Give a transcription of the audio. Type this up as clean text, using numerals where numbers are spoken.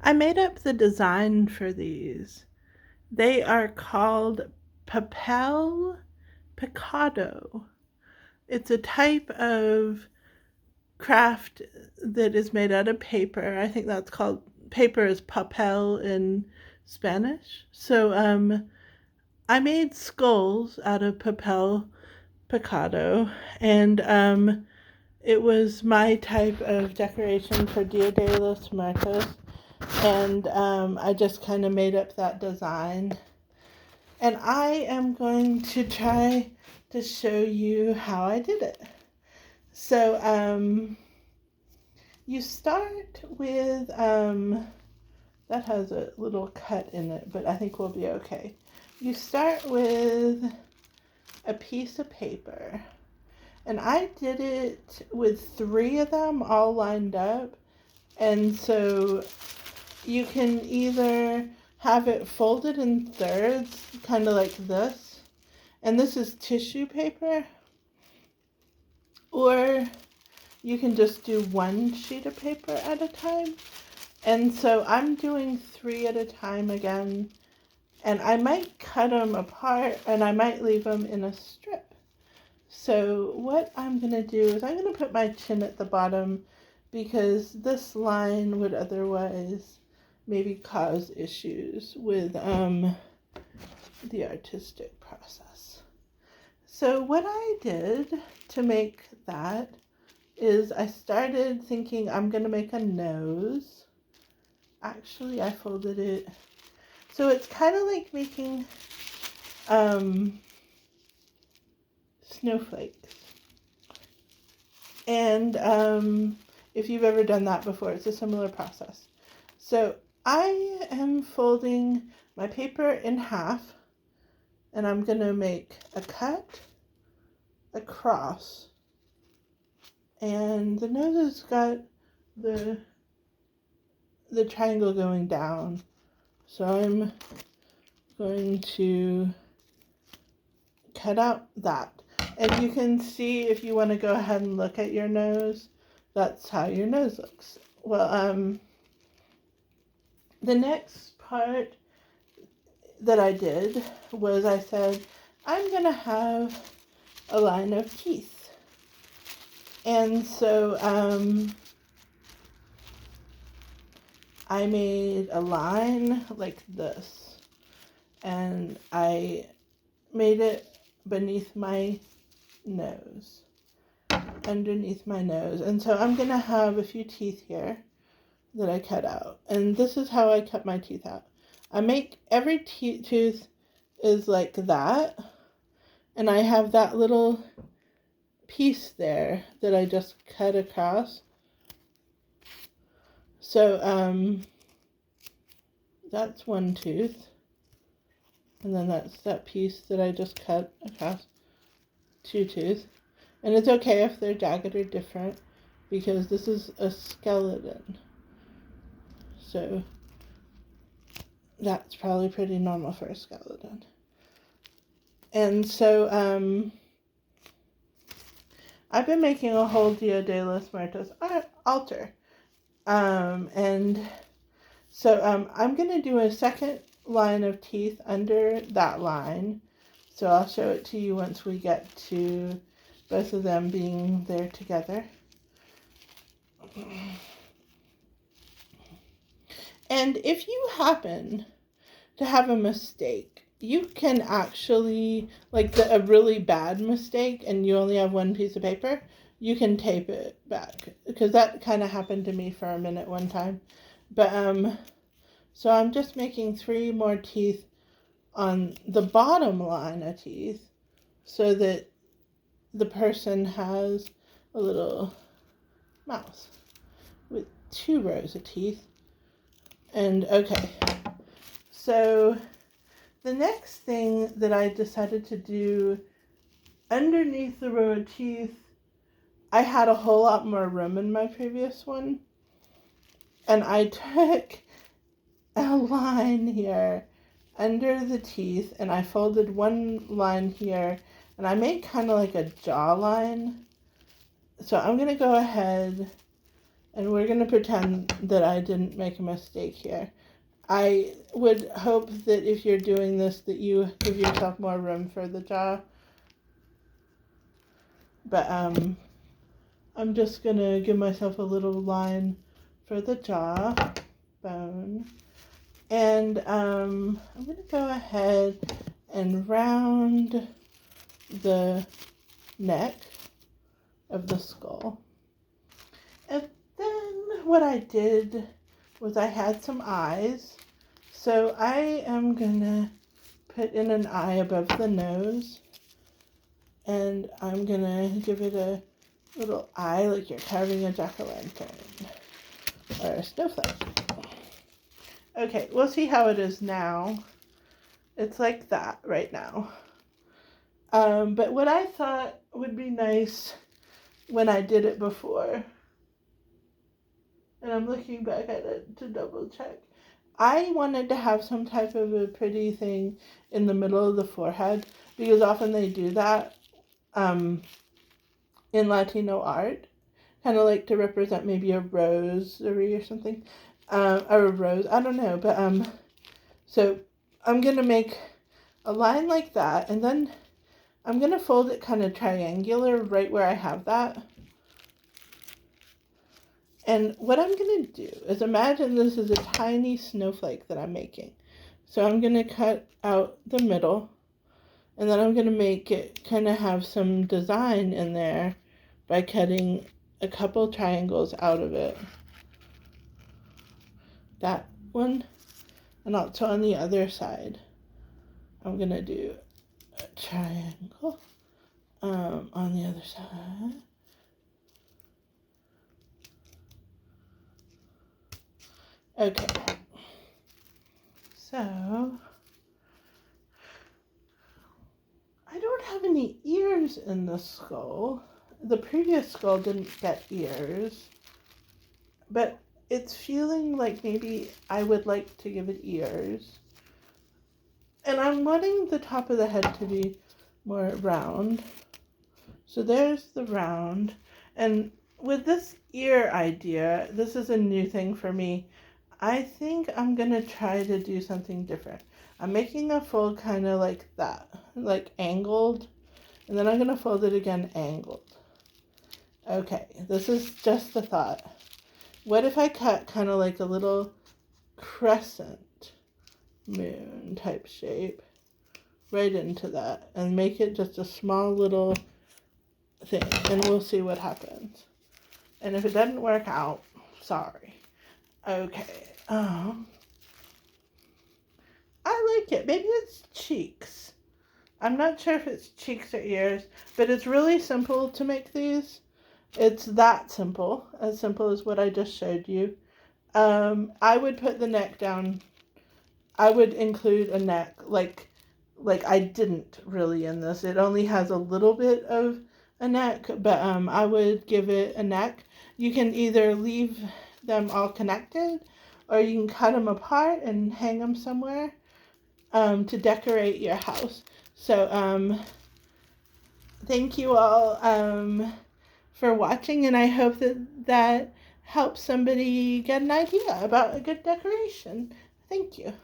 I made up the design for these. They are called Papel Picado. It's a type of craft that is made out of paper. I think that's called paper is papel in Spanish. So I made skulls out of papel picado, and it was my type of decoration for Dia de los Muertos, and I just kind of made up that design. And I am going to try to show you how I did it. So you start with, that has a little cut in it, but I think we'll be okay. You start with a piece of paper, and I did it with 3 of them all lined up. And so you can either have it folded in thirds, kind of like this, and this is tissue paper, or you can just do 1 sheet of paper at a time. And so I'm doing 3 at a time again, and I might cut them apart and I might leave them in a strip. So what I'm going to do is I'm going to put my chin at the bottom because this line would otherwise maybe cause issues with the artistic process. So what I did to make that is I started thinking I'm going to make a nose. Actually, I folded it. So it's kind of like making snowflakes. And if you've ever done that before, it's a similar process. So I am folding my paper in half, and I'm going to make a cut across. And the nose has got the triangle going down. So I'm going to cut out that. And you can see, if you want to go ahead and look at your nose, that's how your nose looks. Well, the next part that I did was I said, I'm going to have a line of teeth. And so I made a line like this, and I made it beneath my nose, underneath my nose. And so I'm going to have a few teeth here that I cut out. And this is how I cut my teeth out. I make every tooth is like that, and I have that little piece there that I just cut across. So that's one tooth, and then that's that piece that I just cut across 2 teeth. And it's okay if they're jagged or different, because this is a skeleton. So that's probably pretty normal for a skeleton. And so I've been making a whole Dia de los Muertos altar. And so I'm going to do a second line of teeth under that line. So I'll show it to you once we get to both of them being there together. And if you happen to have a mistake, you can actually, like a really bad mistake, and you only have 1 piece of paper, you can tape it back, because that kind of happened to me for a minute one time. But so I'm just making 3 more teeth on the bottom line of teeth, so that the person has a little mouth with 2 rows of teeth. And okay, so the next thing that I decided to do underneath the row of teeth, I had a whole lot more room in my previous one, and I took a line here under the teeth, and I folded 1 line here, and I made kind of like a jawline. So I'm going to go ahead And we're going to pretend that I didn't make a mistake here. I would hope that if you're doing this that you give yourself more room for the jaw. But I'm just going to give myself a little line for the jaw bone. And I'm going to go ahead and round the neck of the skull. And then what I did was I had some eyes. So I am going to put in an eye above the nose. And I'm going to give it a little eye like you're carving a jack-o'-lantern or a snowflake. Okay, we'll see how it is now. It's like that right now. But what I thought would be nice when I did it before, and I'm looking back at it to double check, I wanted to have some type of a pretty thing in the middle of the forehead, because often they do that in Latino art, kind of like to represent maybe a rosary or something, or a rose, I don't know, but so I'm going to make a line like that, and then I'm going to fold it kind of triangular right where I have that. And what I'm going to do is imagine this is a tiny snowflake that I'm making. So I'm going to cut out the middle, and then I'm going to make it kind of have some design in there by cutting a couple triangles out of it. That one, and also on the other side, I'm going to do a triangle on the other side. Okay, so I don't have any ears in the skull. The previous skull didn't get ears, but it's feeling like maybe I would like to give it ears. And I'm wanting the top of the head to be more round. So there's the round. And with this ear idea, this is a new thing for me. I think I'm going to try to do something different. I'm making a fold kind of like that, like angled, and then I'm going to fold it again angled. Okay, this is just a thought. What if I cut kind of like a little crescent moon type shape right into that and make it just a small little thing, and we'll see what happens. And if it doesn't work out, sorry. Okay. I like it. Maybe it's cheeks. I'm not sure if it's cheeks or ears, but it's really simple to make these. It's that simple as what I just showed you. I would put the neck down. I would include a neck, like I didn't really in this. It only has a little bit of a neck, but I would give it a neck. You can either leave them all connected, or you can cut them apart and hang them somewhere to decorate your house. So thank you all for watching, and I hope that helps somebody get an idea about a good decoration. Thank you.